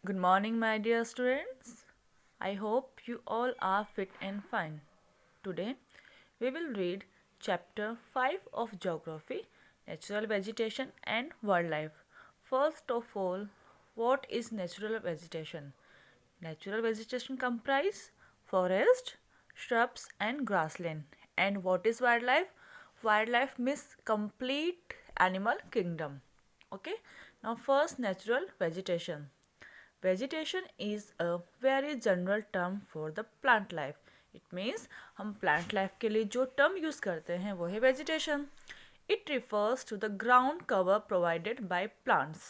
Good morning, my dear students. I hope you all are fit and fine. Today, we will read chapter 5 of Geography, Natural Vegetation and Wildlife. First of all, what is natural vegetation? Natural vegetation comprise forest, shrubs and grassland. And what is wildlife? Wildlife means complete animal kingdom. Okay? Now first natural vegetation. Vegetation is a very general term for the plant life. It means हम plant life के लिए जो term use करते हैं वो है vegetation. It refers to the ground cover provided by plants.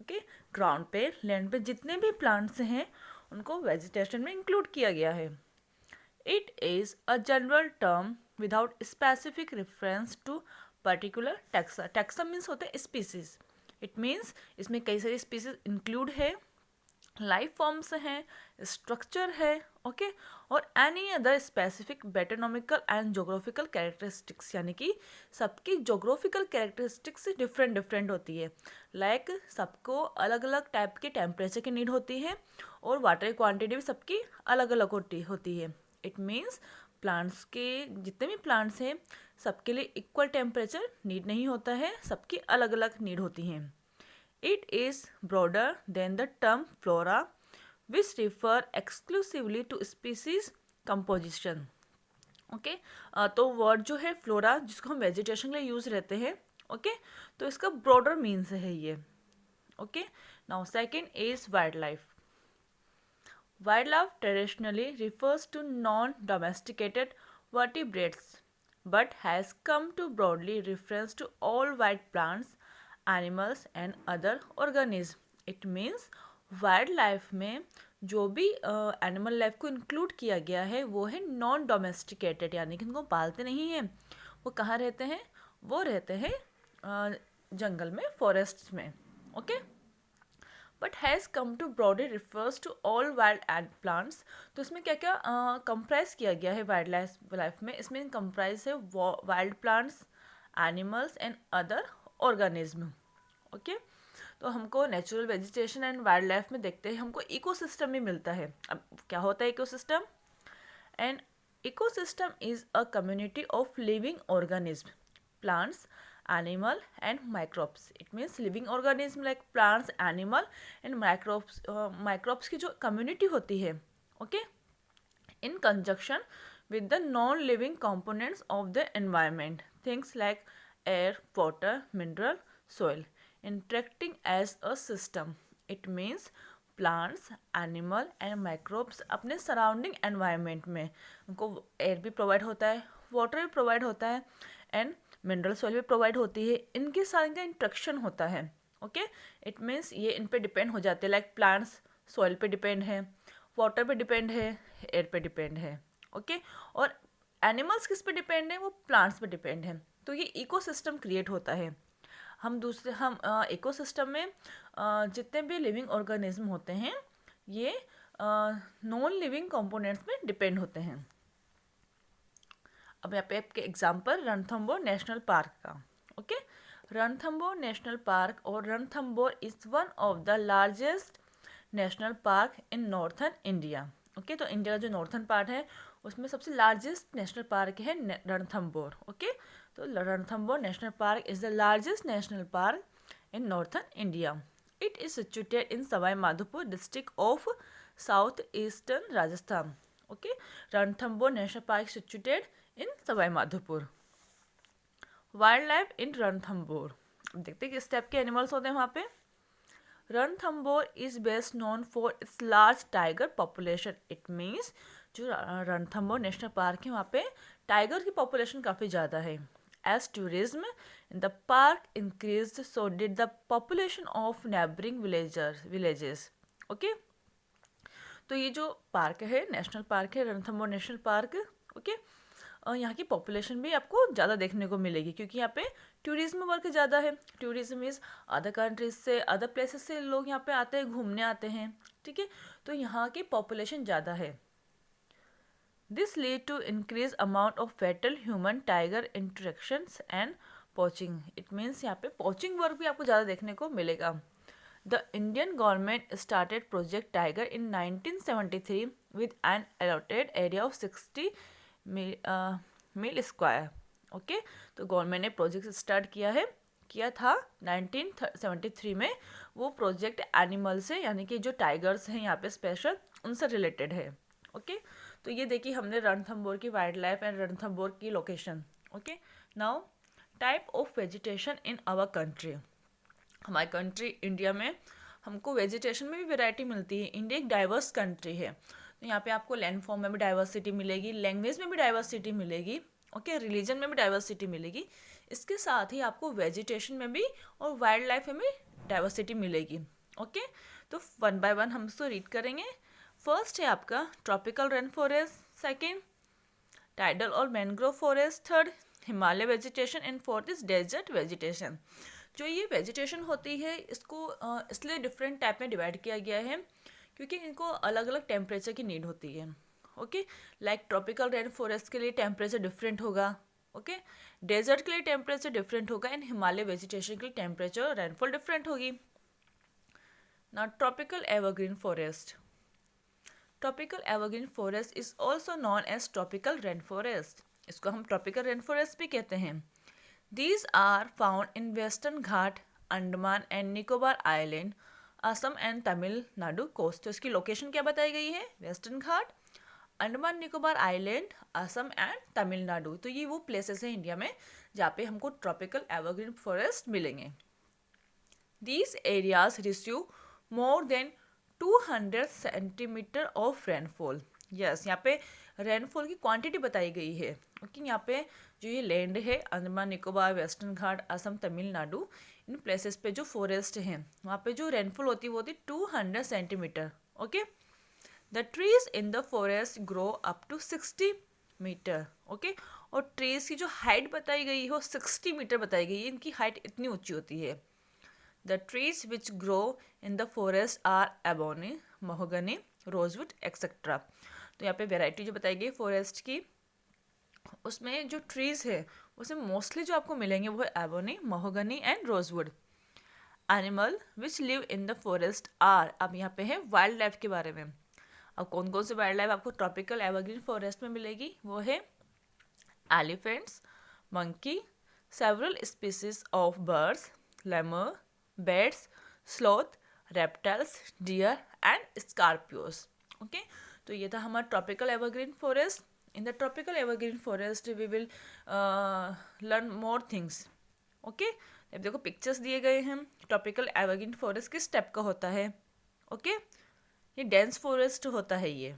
Okay? Ground पे land पे जितने भी plants हैं उनको vegetation में include किया गया है. It is a general term without specific reference to particular taxa. Taxa means होते हैं species. It means इसमें कई सारी species include है, लाइफ फॉर्म्स हैं, स्ट्रक्चर है, ओके, और any other specific botanical and geographical characteristics, यानी कि सबकी जोग्राफिकल कैरेक्टरिस्टिक्स डिफरेंट डिफरेंट होती है. लाइक सबको अलग अलग टाइप के टेम्परेचर की नीड होती है और वाटर की क्वांटिटी भी सबकी अलग अलग होती है. इट मीन्स प्लांट्स के जितने भी प्लांट्स हैं सबके लिए इक्वल टेम्परेचर नीड नहीं होता है, सबकी अलग अलग नीड होती हैं. It is broader than the term flora, which refer exclusively to species composition. Okay, तो वर्ड जो है फ्लोरा जिसको हम वेजिटेशन के लिए यूज रहते हैं, ओके, तो इसका ब्रॉडर मीन्स है ये. Okay, now second is wild life. Wildlife traditionally refers to non-domesticated vertebrates, but has come to broadly reference to all wild plants, animals and other organisms. It means wild life में जो भी animal life को include किया गया है वो है non domesticated, यानी कि उनको पालते नहीं हैं. वो कहाँ रहते हैं? वो रहते हैं जंगल में, फॉरेस्ट में. Okay, but has come to broadly refers to all wild plants. तो इसमें क्या क्या कंप्राइज किया गया है वाइल्ड लाइफ में? इसमें कंप्राइज है wild plants, animals and other organism. Okay, तो हमको natural vegetation and wild life में देखते हैं हमको इकोसिस्टम भी मिलता है. अब क्या होता है ecosystem? And ecosystem is a community of living organism, plants, animal and microbes. It means living organism like plants, animal and microbes की जो community होती है, okay, in conjunction with the non-living components of the environment, things like air, water, mineral, soil, interacting as a system. It means plants, animal and microbes अपने surrounding environment में उनको air भी provide होता है, water भी provide होता है and mineral soil भी प्रोवाइड होती है. इनके साथ इनका इंट्रैक्शन होता है. ओके, इट मीन्स ये इन पे डिपेंड हो जाते हैं. लाइक प्लांट्स सॉइल पे डिपेंड है, वाटर पे डिपेंड है, एयर पे डिपेंड है. ओके, और एनिमल्स किस पे डिपेंड है? वो प्लांट्स पे डिपेंड है. तो ये इकोसिस्टम क्रिएट होता है. हम इकोसिस्टम में जितने भी लिविंग ऑर्गेनिज्म होते हैं ये नॉन लिविंग कंपोनेंट्स में डिपेंड होते हैं. अब यहाँ पे आपके एग्जाम्पल रणथंबोर नेशनल पार्क का. ओके, रणथंबोर नेशनल पार्क और Ranthambore is one of the largest national park in northern India. Okay, तो इंडिया का जो नॉर्थन पार्ट है उसमें सबसे लार्जेस्ट नेशनल पार्क है रणथंबोर. ओके, तो Ranthambore national park is the largest national park in northern India. It is situated in Sawai Madhopur district of south eastern Rajasthan. Okay, Ranthambore national park situated in Sawai Madhopur. Wild life in Ranthambore. देखते हैं किस type के animals होते हैं वहाँ पे. Ranthambore is best known for its large tiger population. It means जो Ranthambore national park है वहाँ पे टाइगर की पॉपुलेशन काफ़ी ज़्यादा है. As tourism in the park increase so did the population of neighbouring villages. Okay, तो ये जो पार्क है नेशनल पार्क है रणथंबोर नेशनल पार्क, ओके, यहाँ की पॉपुलेशन भी आपको ज़्यादा देखने को मिलेगी क्योंकि यहाँ पे टूरिज्म वर्क ज़्यादा है. टूरिज्म इज़ अदर कंट्रीज से, अदर प्लेसेस से लोग यहाँ पे आते हैं, घूमने आते हैं. ठीक है, तो यहाँ की पॉपुलेशन ज़्यादा है. This lead to increase amount of fatal human tiger interactions and poaching. It means यहाँ पे पॉचिंग वर्क भी आपको ज़्यादा देखने को मिलेगा. The Indian government started Project Tiger in 1973 with an allotted area of 60 मील स्क्वायर. ओके, तो गवर्नमेंट ने प्रोजेक्ट स्टार्ट किया था 1973 में. वो प्रोजेक्ट एनिमल से, यानी कि जो टाइगर्स हैं यहाँ पे स्पेशल, उनसे रिलेटेड है. ओके, तो ये देखिए हमने रणथंभौर की वाइल्ड लाइफ एंड रणथंभौर की location. Okay, now type of vegetation in our country. हमारी कंट्री इंडिया में हमको वेजिटेशन में भी वैरायटी मिलती है. इंडिया एक डाइवर्स कंट्री है, तो यहाँ पे आपको लैंड फॉर्म में भी डाइवर्सिटी मिलेगी, लैंग्वेज में भी डाइवर्सिटी मिलेगी, ओके, रिलीजन में भी डाइवर्सिटी मिलेगी. इसके साथ ही आपको वेजिटेशन में भी और वाइल्ड लाइफ में भी डाइवर्सिटी मिलेगी. ओके, तो वन बाय वन हम इसको रीड करेंगे. फर्स्ट है आपका tropical rain forest, second tidal और mangrove forest, third Himalaya vegetation and fourth is desert vegetation. जो ये वेजिटेशन होती है इसको इसलिए डिफरेंट टाइप में डिवाइड किया गया है क्योंकि इनको अलग अलग टेम्परेचर की नीड होती है. Okay, like tropical rain forest के लिए टेम्परेचर डिफरेंट होगा, ओके, डेजर्ट के लिए टेम्परेचर डिफरेंट होगा, एंड हिमालय वेजिटेशन के लिए टेम्परेचर रेनफॉल डिफरेंट होगी. Now tropical evergreen forest. Tropical evergreen forest is also known as tropical rain forest. इसको हम ट्रॉपिकल रेन फॉरेस्ट भी कहते हैं. These are found in Western Ghat, Andaman and Nicobar Island, Assam and Tamil Nadu coast. तो इसकी location क्या बताई गई है? Western Ghat, Andaman Nicobar island, Assam and Tamil Nadu. तो ये वो प्लेसेस हैं इंडिया में जहाँ पे हमको ट्रॉपिकल एवरग्रीन फॉरेस्ट मिलेंगे. These areas receive more than 200 centimetre of rainfall. Yes, यहाँ पे रेनफॉल की क्वांटिटी बताई गई है. ओके, यहाँ पे जो ये लैंड है Andaman Nicobar, western Ghat, Assam, Tamil Nadu, in places पे जो फॉरेस्ट हैं वहाँ पे जो रेनफॉल होती है वो होती है 200 centimetre. Okay, the trees in the forest grow up to 60 metre. Okay, और ट्रीज की जो हाइट बताई गई है वो 60 मीटर बताई गई है. इनकी हाइट इतनी ऊंची होती है. The trees which grow in the forest are ebony, mahogany, rosewood etcetera. तो यहाँ पे वेराइटी जो बताई गई फॉरेस्ट की, उसमें जो ट्रीज़ है उसमें मोस्टली जो आपको मिलेंगे वो है ebony, mahogany and rosewood. Animal which live in the forest are. अब यहाँ पे है वाइल्ड लाइफ के बारे में. अब कौन कौन सी वाइल्ड लाइफ आपको ट्रॉपिकल एवरग्रीन फॉरेस्ट में मिलेगी? वो है elephants, monkey, several species of birds, lemur, bats, sloth, reptiles, deer and scorpions. Okay, तो ये था हमारा tropical evergreen forest. In the tropical evergreen forest we will learn more things. Okay, अब देखो पिक्चर्स दिए गए हैं. ट्रॉपिकल एवरग्रीन फॉरेस्ट किस टाइप का होता है? ओके, ये डेंस फॉरेस्ट होता है. ये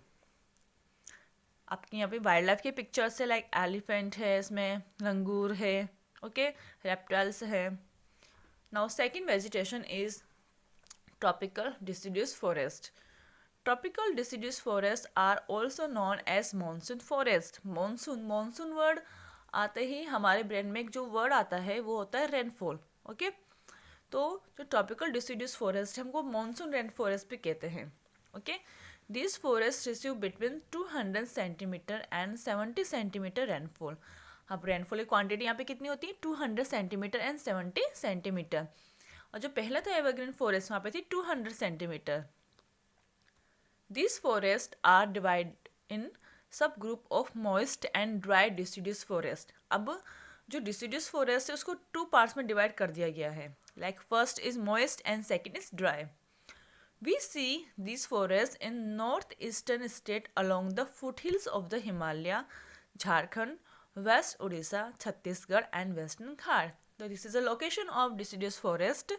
आपके यहाँ पे वाइल्ड लाइफ के पिक्चर्स है, लाइक एलिफेंट है, इसमें लंगूर है, ओके, रेप्टाइल्स है. Now second vegetation is tropical deciduous forest. Tropical deciduous forests are also known as monsoon forest. Monsoon word आते ही हमारे ब्रेन में एक जो वर्ड आता है वो होता है रेनफॉल. ओके, तो जो ट्रॉपिकल डिसिडुअस फॉरेस्ट है हमको मॉनसून रेन फॉरेस्ट भी कहते हैं. Okay, this forest receive between 200 centimetre and 70 centimetre rainfall. अब रेनफॉल की क्वांटिटी यहाँ पे कितनी होती है? 200 सेंटीमीटर एंड 70 सेंटीमीटर. और जो पहला था एवरग्रीन फॉरेस्ट वहाँ पे थी 200 centimetre. These forests are divided in subgroup of moist and dry deciduous forest. अब जो deciduous forest है उसको 2 parts में डिवाइड कर दिया गया है. Like first is moist and second is dry. We see these forests in northeastern state along the foothills of the Himalaya, Jharkhand, West Odisha, Chhattisgarh and Western Ghat. So this is a location of deciduous forest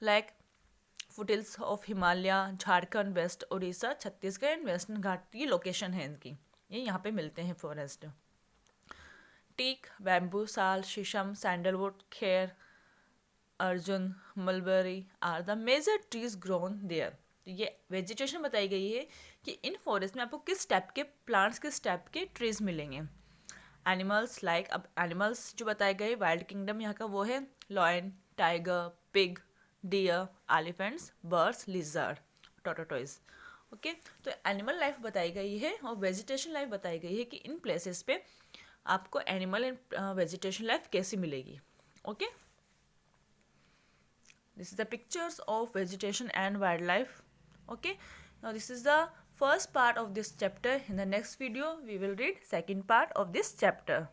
like foothills of Himalaya, Jharkhand, west Orissa, Chhattisgarh and western Ghat की location है इनकी. ये यहाँ पे मिलते हैं forest. Teak, bamboo, sal, sheesham, sandalwood, khair, arjun, mulberry are the major trees grown there. तो ये वेजिटेशन बताई गई है कि इन फॉरेस्ट में आपको किस टाइप के प्लांट्स, किस टाइप के ट्रीज मिलेंगे. एनिमल्स लाइक, अब एनिमल्स जो बताए गए वाइल्ड किंगडम यहाँ का वो है lion, tiger, pig, deer, elephants, birds, lizard, tortoise. Okay, तो एनिमल लाइफ बताई गई है और वेजिटेशन लाइफ बताई गई है कि इन प्लेसेस पे आपको एनिमल एंड वेजिटेशन लाइफ कैसी मिलेगी. Okay, This is the pictures of vegetation and wildlife. Okay, now this is the first part of this chapter. In the next video we will read second part of this chapter.